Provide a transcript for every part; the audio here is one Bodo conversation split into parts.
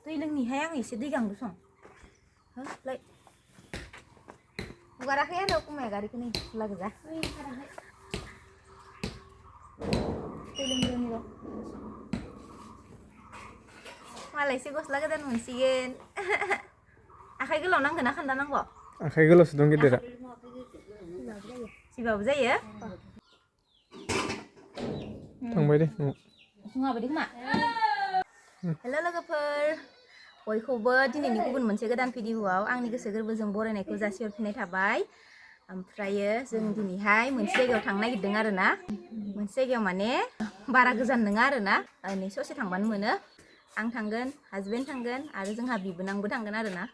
दै लोंनिहाय आं एसे दै गांदो सं हो लै हगाराखै आरो कुमाया गारिखौ नै खुला गोजा दै लोंग्रोनि र' मालायसो गस्ला गोदान मोनसिगोन आखाइ गोलाव नांगोन ना खान्दा नांगौ आखाइ गोलावसो दं गेदेरा सिबाबो जायो थांबाय दे न'आव सङाबो दे खोमा हेल' लोगोफोर बयखौबो दिनैनि गुबुन मोनसे गोदान भिडिअआव आंनि गोसो गोरबोजों बरायनायखौ जासिहरफिननाय थाबाय ओमफ्रायो जों दिनैहाय मोनसे जायगायाव थांनो नागिरदों आरो ना मोनसे जायगायाव माने बारा गोजान नङा आरो ना नै ससे थांबानो मोनो आं थांगोन हाजबेन्ड थांगोन आरो जोंहा बिबोनांबो थांगोन आरो ना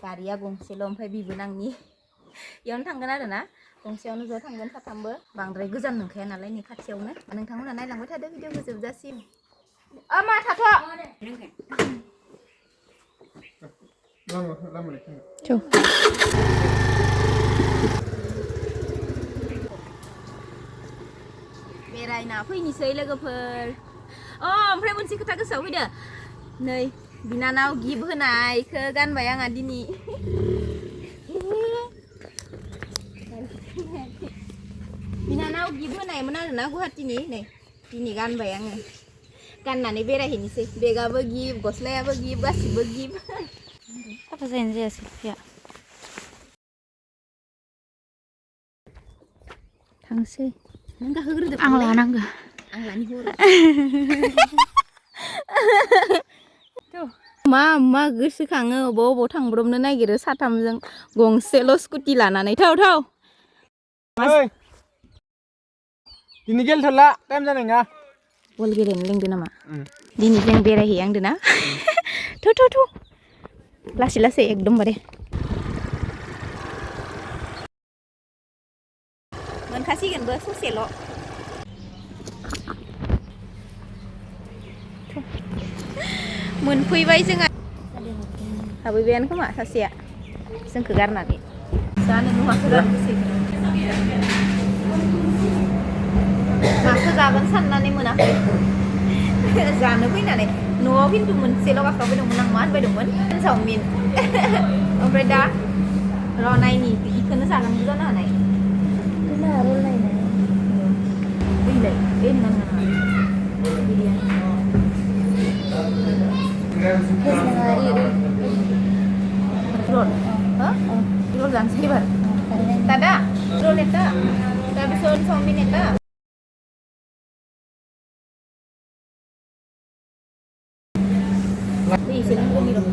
गारिया गंसेल' ओमफ्राय बिबोनांनि इयावनो थांगोन आरो ना गंसेयावनो ज' थांगोन साथामबो बांद्राय गोजान नंखाया नालाय नै खाथियावनो नोंथांमोना नायलांबाय थादो भिडिअखौ जोबजासिम मा थाथ' बेरायना फैनोसै लोगोफोर ओमफ्राय मोनसे खोथा गोसोआव फैदो नै बिनानाव गिफ्ट होनायखौ गानबाय आंहा दिनै बिनानाव गिफ्ट होनायमोन आरो ना गुवाहाटीनि नै दिनै गानबाय आङो गाननानै बेरायहैनोसै बेगाबो गिफ्ट गस्लायाबो गिफ्ट गासिबो गिफ्ट साफा जायानो जायासै या थांसै नों गाखोग्रोदो आं लानांगौ आं लानि मा मा गोसोखाङो अबाव थांब्रबनो नागिरो साथामजों गंसेल' स्कुटि लानानै थाव दिनै गेलेथ'ला टाइम जानाय नङा बल गेलेनो लिंदो नामा दिनै जों बेरायहैहांदो ना थु लासै लासै एकदमबारे मोनखासिगोनबो ससेल' मोनफैबाय जोंहा हाबैबायानो खोमा सासेया जोंखौ गारनानै जानो नुवाखै माखौ जागोन साननानै मोनाखै जानो फैनानै न'आव खिन्थु मोनसेल' गाखाबाय दंमोन आं मा होनबाय दंमोन चावमिन ओमफ्राय दा र' नायनि बेखौनो जानांगौ जानो हानाय roll jangan sebar. Tada, roll eta. Tapi soal zombie eta. Nih, sini gua minum.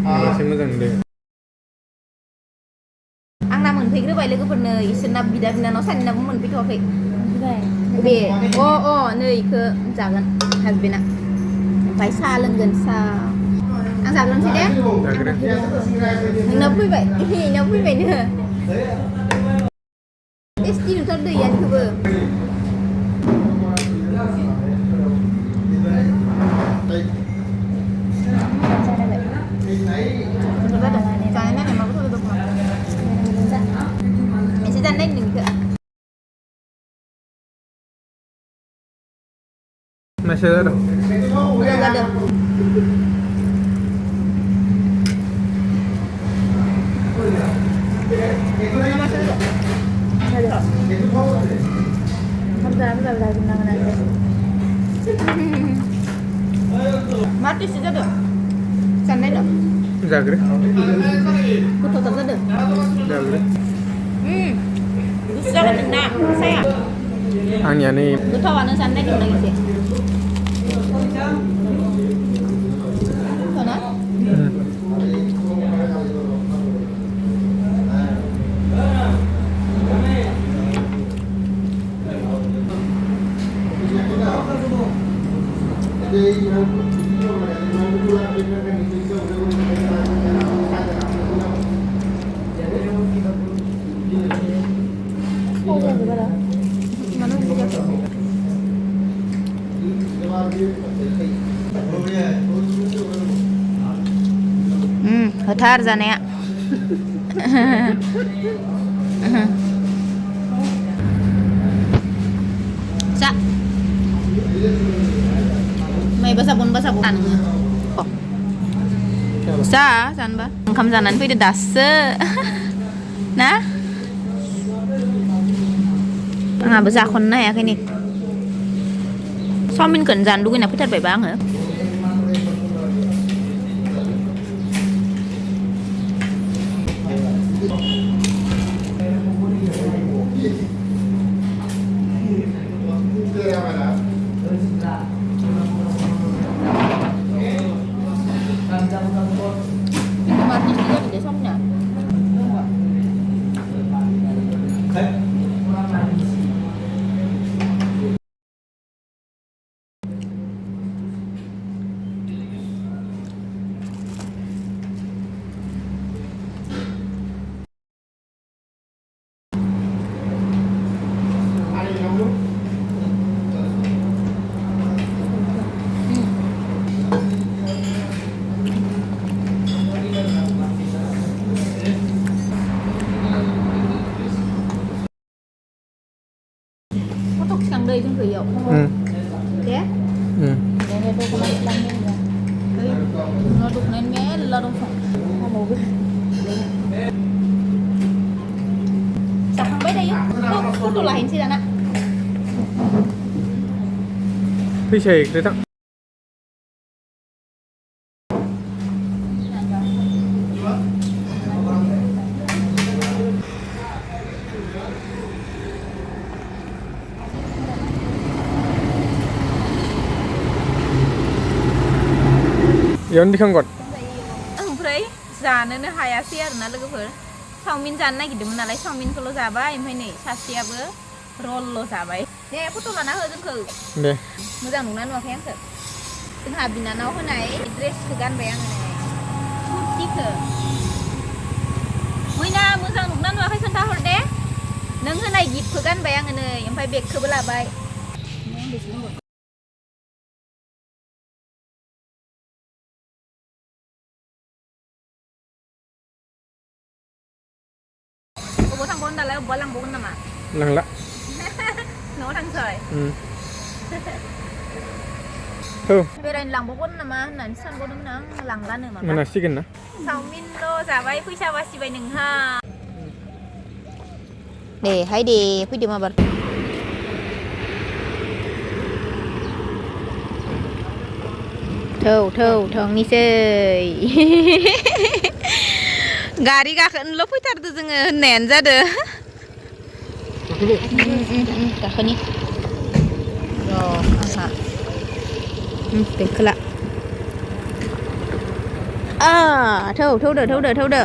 masih moजां deh. आंना मोनफैग्रोबाय लोगोफोरनो इसोरना बिदा बिनानाव सानैनाबो मोनफैथ'वाखै बे नै इखो जागोन हाजबेन्डआ ओमफ्राय साहा लोंगोन साहा आं जाग्रोनोसै दे नोंनाबो फैबाय इनाबो फैबायनो टेस्टि नुथारदो इयानिखौबो एसे जानो नायदों नोंखौ Masih ada. Udah gak ada. Mati sih ada. Sana ada. Jagre. Kutu tak ada. Jagre. Bisa kan nak saya. Hanya nih. Kutu warna sana di mana sih? Sana? Hotar जानाया Sa. May basabon tan nga. Oh. Sa, saan ba? Ang kamsanan pwede dasa. Na? À bây giờ con này cái này sao mình cần dàn đuôi nào phải thật bảy báng hả tomatnya juga di desoknya sang đây trong thời hiệu thế để tôi có làm nên đây nó đục nên mé là đông phòng màu cái sao không biết đây không tôi là hình gì đóพี่เชกเลยตั้ง Yon đi không còn. Oमफ्राय जानोनो हायासै आरोना लोगोफोर चावमिन जानो नागिरदोंमोन नालाय चावमिनखौल' जाबाय ओमफ्राय नै सासेयाबो रलल' जाबाय दे फट' लाना हो जोंखौ दे मोजां नुना नुवाखै आंखौ जोंहा बिनानाव होनाय ड्रेसखौ गानबाय आङो कुर्तिखौ मैना मोजां नुना नुवाखै खोन्थाहर दे नों होनाय गिफ्टखौ गानबाय आङो नै ओमफ्राय बेगखौबो लाबाय Bố thằng con đã lấy bố lăng bố con mà Lăng lạ. nó thằng trời Thơm. về đây lăng bố con mà nãy sân bố đứng nắng lăng ra nữa mà Mana chicken na? sao min lo giả vậy quý sao bác sĩ vậy đừng ha để hãy đi quý đi mà bật thâu thằng đi chơi गारि गाखोनोल' फैथारदो जोङो होननायानो जादो गाखोनि र' आंहा बेखौ ला थौदो